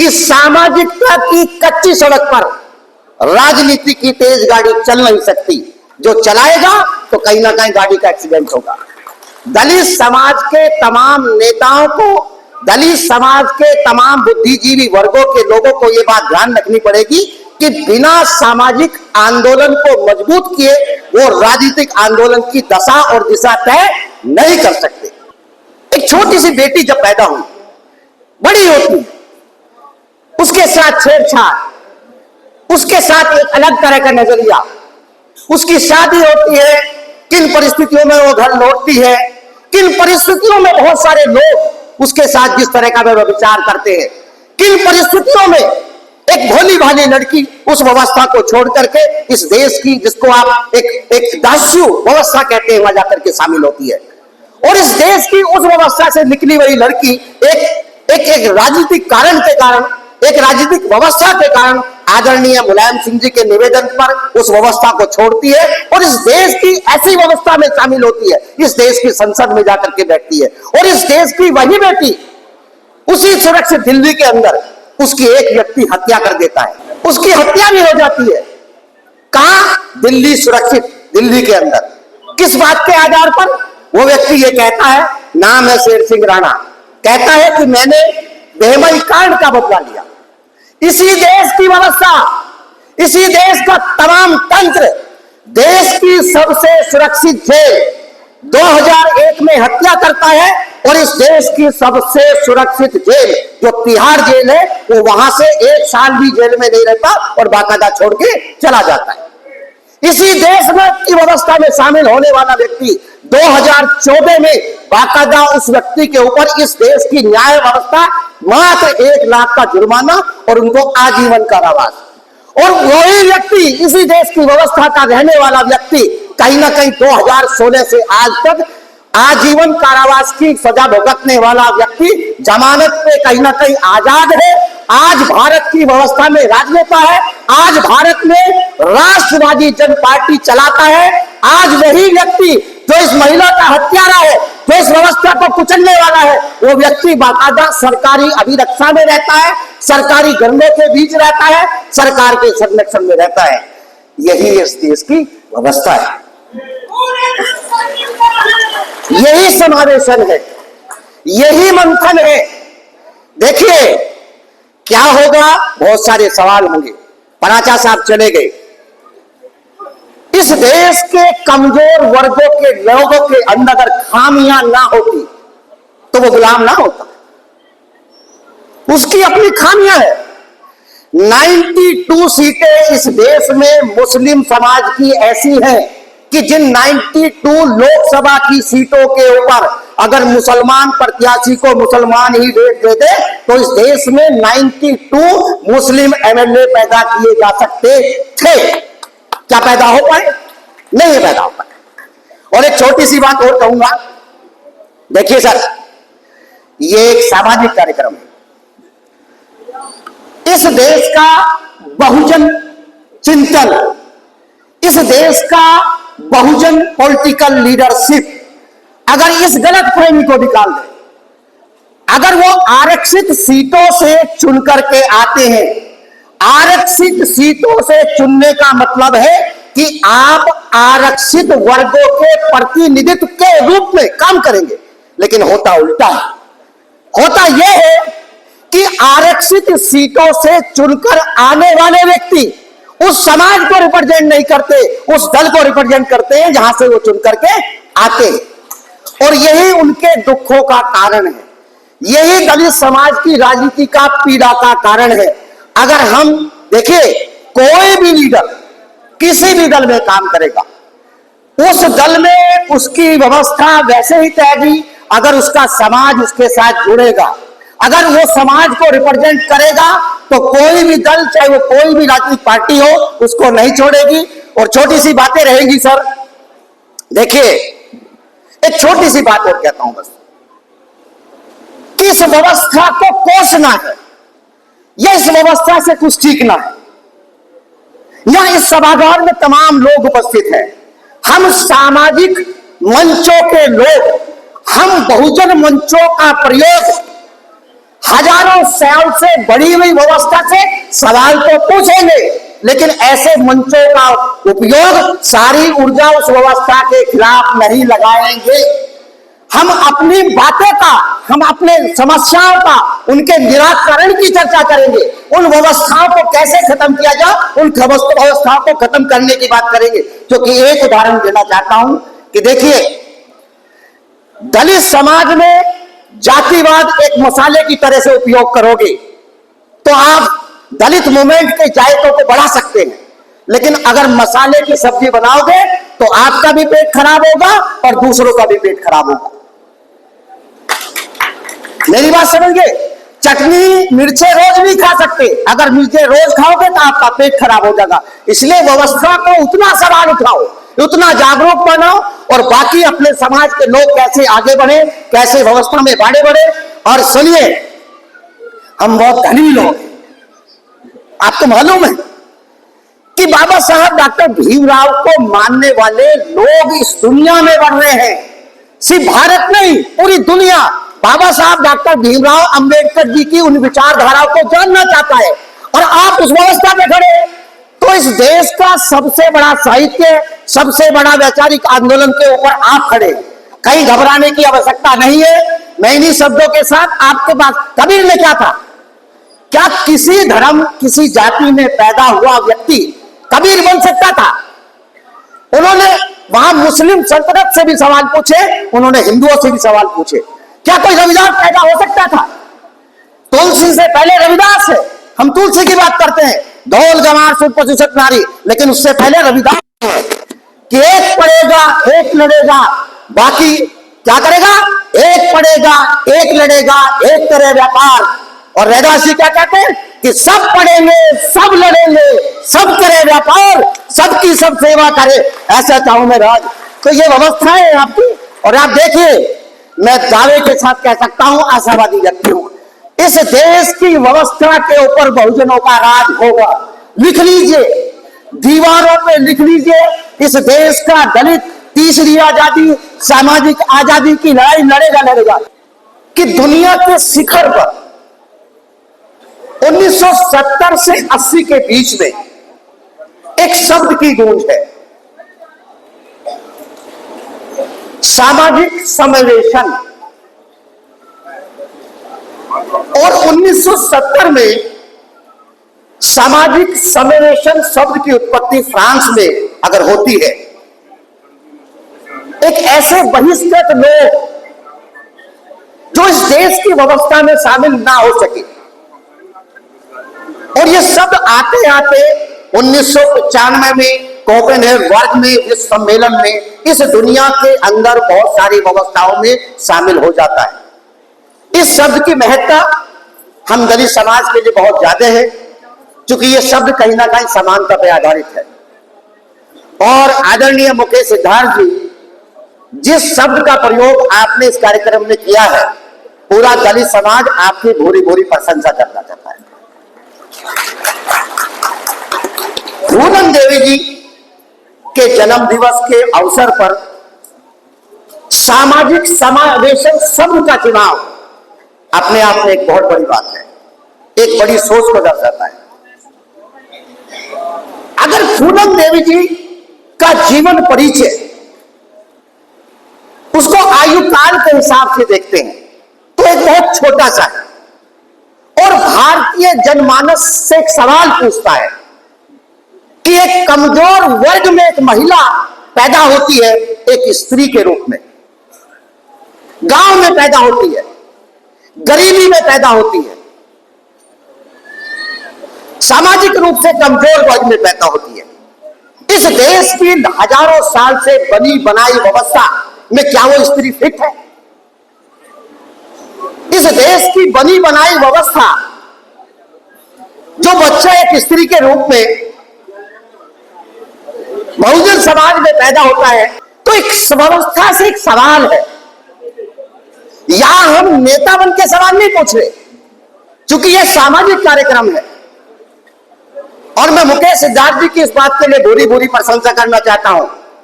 कि सामाजिकता की कच्ची सड़क पर राजनीति की तेज गाड़ी चल नहीं सकती। जो चलाएगा तो कहीं ना कहीं गाड़ी का एक्सीडेंट होगा। दलित समाज के तमाम नेताओं को, दलित समाज के तमाम बुद्धिजीवी वर्गों के लोगों को यह बात ध्यान रखनी पड़ेगी कि बिना सामाजिक आंदोलन को मजबूत किए वो राजनीतिक आंदोलन की दशा और दिशा तय नहीं कर सकते। एक छोटी सी बेटी जब पैदा हुई, बड़ी होती है, उसके साथ छेड़छाड़, उसके साथ एक अलग तरह का नजरिया, उसकी शादी होती है, किन परिस्थितियों में वो घर लौटती है, किन परिस्थितियों में बहुत सारे लोग उसके साथ जिस तरह का व्यभिचार करते हैं, किन परिस्थितियों में एक भोली भाली लड़की उस व्यवस्था को छोड़ करके इस देश की, जिसको आप एक दास्यु व्यवस्था कहते हैं, वहां जाकर के शामिल होती है। और इस देश की उस व्यवस्था से निकली हुई लड़की एक राजनीतिक कारण के कारण, एक राजनीतिक व्यवस्था के कारण आदरणीय मुलायम सिंह जी के निवेदन पर उस व्यवस्था को छोड़ती है और इस देश की ऐसी व्यवस्था में शामिल होती है, इस देश की संसद में जाकर के बैठती है। और इस देश की वही बेटी उसी सुरक्षित दिल्ली के अंदर उसकी एक व्यक्ति हत्या कर देता है, उसकी हत्या भी हो जाती है। कहां? दिल्ली, सुरक्षित दिल्ली के अंदर। किस बात के आधार पर? वो व्यक्ति ये कहता है, नाम है शेर सिंह राणा, कहता है कि मैंने बेहमई कांड का बदला लिया। इसी देश की व्यवस्था, इसी देश का तमाम तंत्र, देश की सबसे सुरक्षित जेल 2001 में हत्या करता है और इस देश की सबसे सुरक्षित जेल जो तिहाड़ जेल है, वो वहां से 1 साल भी जेल में नहीं रहता और बाकायदा छोड़ के चला जाता है। इसी देश में की व्यवस्था में शामिल होने वाला व्यक्ति 2014 में बाकायदा उस व्यक्ति के ऊपर इस देश की न्याय व्यवस्था मात्र 1 लाख का जुर्माना और उनको आजीवन कारावास। और वही व्यक्ति, इसी देश की व्यवस्था का रहने वाला व्यक्ति, कहीं ना कहीं 2016 से आज तक आजीवन कारावास की सजा भुगतने वाला व्यक्ति जमानत पे कहीं ना कहीं आजाद है। आज भारत की व्यवस्था में राजनेता है, आज भारत में राष्ट्रवादी जन पार्टी चलाता है। आज वही व्यक्ति जो इस महिला का हत्यारा है, जो इस व्यवस्था को कुचलने वाला है, वो व्यक्ति बाकायदा सरकारी अभिरक्षा में रहता है, सरकारी गंडों के बीच रहता है, सरकार के संरक्षण में रहता है। यही इस देश की व्यवस्था है, यही समावेशन है, यही मंथन है। देखिए क्या होगा, बहुत सारे सवाल होंगे। पराचा साहब चले गए। इस देश के कमजोर वर्गों के लोगों के अंदर अगर खामियां ना होती तो वो गुलाम ना होता। उसकी अपनी खामियां है। 92 सीटें इस देश में मुस्लिम समाज की ऐसी हैं कि जिन 92 लोकसभा की सीटों के ऊपर अगर मुसलमान प्रत्याशी को मुसलमान ही वोट दे दे तो इस देश में 92 मुस्लिम एमएलए पैदा किए जा सकते थे। क्या पैदा हो पाए? नहीं पैदा हो पाए। और एक छोटी सी बात और कहूंगा। देखिए सर, ये एक सामाजिक कार्यक्रम है। इस देश का बहुजन चिंतन, इस देश का बहुजन पॉलिटिकल लीडरशिप अगर इस गलत फहमी को निकाल दे, अगर वो आरक्षित सीटों से चुन करके आते हैं, आरक्षित सीटों से चुनने का मतलब है कि आप आरक्षित वर्गों के प्रतिनिधित्व के रूप में काम करेंगे, लेकिन होता उल्टा है। होता यह है कि आरक्षित सीटों से चुनकर आने वाले व्यक्ति उस समाज को रिप्रेजेंट नहीं करते, उस दल को रिप्रेजेंट करते हैं जहां से वो चुन करके आते हैं। और यही उनके दुखों का कारण है, यही दलित समाज की राजनीति का पीड़ा का कारण है। अगर हम देखिए, कोई भी लीडर किसी भी दल में काम करेगा, उस दल में उसकी व्यवस्था वैसे ही तैयारी, अगर उसका समाज उसके साथ जुड़ेगा, अगर वो समाज को रिप्रेजेंट करेगा तो कोई भी दल, चाहे वो कोई भी राजनीतिक पार्टी हो, उसको नहीं छोड़ेगी। और छोटी सी बातें रहेंगी सर। देखिए एक छोटी सी बात और कहता हूं बस, कि इस व्यवस्था को कोसना है या इस व्यवस्था से कुछ सीखना है। यहां इस सभागार में तमाम लोग उपस्थित हैं, हम सामाजिक मंचों के लोग, हम बहुजन मंचों का प्रयोग हजारों साल से बढ़ी हुई व्यवस्था से सवाल तो पूछेंगे, लेकिन ऐसे मंचों का उपयोग सारी ऊर्जा उस व्यवस्था के खिलाफ नहीं लगाएंगे। हम अपनी बातों का, हम अपने समस्याओं का, उनके निराकरण की चर्चा करेंगे। उन व्यवस्थाओं को कैसे खत्म किया जाए, उन व्यवस्थाओं को खत्म करने की बात करेंगे। क्योंकि एक उदाहरण देना चाहता हूं कि देखिए, दलित समाज में जातिवाद एक मसाले की तरह से उपयोग करोगे तो आप दलित मूवमेंट के जायकों को बढ़ा सकते हैं, लेकिन अगर मसाले की सब्जी बनाओगे तो आपका भी पेट खराब होगा और दूसरों का भी पेट खराब होगा। मेरी बात समझिए, चटनी मिर्चें रोज नहीं खा सकते, अगर मिर्चें रोज खाओगे तो आपका पेट खराब हो जाएगा। इसलिए व्यवस्था को उतना सवाल उठाओ, उतना जागरूक बनाओ, और बाकी अपने समाज के लोग कैसे आगे बढ़े, कैसे व्यवस्था में आगे बढ़े। और सुनिए, हम बहुत धनी लोग हैं, आपको मालूम है कि बाबा साहब डॉक्टर भीमराव को मानने वाले लोग इस दुनिया में बढ़ रहे हैं। सिर्फ भारत नहीं, पूरी दुनिया बाबा साहब डॉक्टर भीमराव अंबेडकर जी की उन विचारधाराओं को जानना चाहता है। और आप उस व्यवस्था में खड़े, तो इस देश का सबसे बड़ा साहित्य, सबसे बड़ा वैचारिक आंदोलन के ऊपर आप खड़े, कहीं घबराने की आवश्यकता नहीं है। मैं इन्हीं शब्दों के साथ आपके पास, कबीर ने क्या था, क्या किसी धर्म, किसी जाति में पैदा हुआ व्यक्ति कबीर बन सकता था? उन्होंने वहां मुस्लिम सल्तनत से भी सवाल पूछे, उन्होंने हिंदुओं से भी सवाल पूछे। क्या कोई रविदास पैदा हो सकता था? तुलसी से पहले रविदास है। हम तुलसी की बात करते हैं, ढोल गवार सुर पशुसत नारी, लेकिन उससे पहले रविदास है कि एक पढ़ेगा एक लड़ेगा, बाकी क्या करेगा? एक पढ़ेगा एक लड़ेगा, एक करे व्यापार। और रैदास जी क्या कहते हैं कि सब पढ़ेंगे सब लड़ेंगे, सब करे व्यापार, सबकी सब सेवा करे, ऐसा चाहूं मैं राज। तो ये व्यवस्था है आपकी। और आप देखिए, मैं दावे के साथ कह सकता हूं, आशावादी व्यक्ति हूं, इस देश की व्यवस्था के ऊपर बहुजनों का राज होगा। लिख लीजिए, दीवारों पे लिख लीजिए, इस देश का दलित तीसरी आजादी, सामाजिक आजादी की लड़ाई लड़ेगा। कि दुनिया के शिखर पर 1970 से 80 के बीच में एक शब्द की गूंज है, सामाजिक समावेशन। और 1970 में सामाजिक समावेशन शब्द की उत्पत्ति फ्रांस में अगर होती है, एक ऐसे बहिष्कृत लोग जो इस देश की व्यवस्था में शामिल ना हो सके, और ये शब्द आते आते 1995 में कोपेनहेगन में विश्व सम्मेलन में इस दुनिया के अंदर बहुत सारी व्यवस्थाओं में शामिल हो जाता है। इस शब्द की महत्ता हम दलित समाज के लिए बहुत ज्यादा है, क्योंकि यह शब्द कहीं ना कहीं समानता पर आधारित है। और आदरणीय मुकेश सिद्धार्थ जी, जिस शब्द का प्रयोग आपने इस कार्यक्रम में किया है, पूरा दलित समाज आपकी भूरी भूरी प्रशंसा करना चाहता है। पूनम देवी जी के जन्म दिवस के अवसर पर सामाजिक समावेशन शब्द का चुनाव अपने आप में एक बहुत बड़ी बात है, एक बड़ी सोच को दर्शाता है। अगर पूनम देवी जी का जीवन परिचय उसको आयु काल के हिसाब से देखते हैं तो एक बहुत छोटा सा है, और भारतीय जनमानस से एक सवाल पूछता है कि एक कमजोर वर्ग में एक महिला पैदा होती है, एक स्त्री के रूप में, गांव में पैदा होती है, गरीबी में पैदा होती है, सामाजिक रूप से कमजोर वर्ग में पैदा होती है। इस देश की हजारों साल से बनी बनाई व्यवस्था में क्या वो स्त्री फिट है? इस देश की बनी बनाई व्यवस्था, जो बच्चा एक स्त्री के रूप में बहुजन समाज में पैदा होता है, तो एक व्यवस्था से एक सवाल है। यहां हम नेता बन के सवाल नहीं पूछ रहे, क्योंकि यह सामाजिक कार्यक्रम है। और मैं मुकेश सिद्धार्थ जी की इस बात के लिए भूरी भूरी प्रशंसा करना चाहता हूं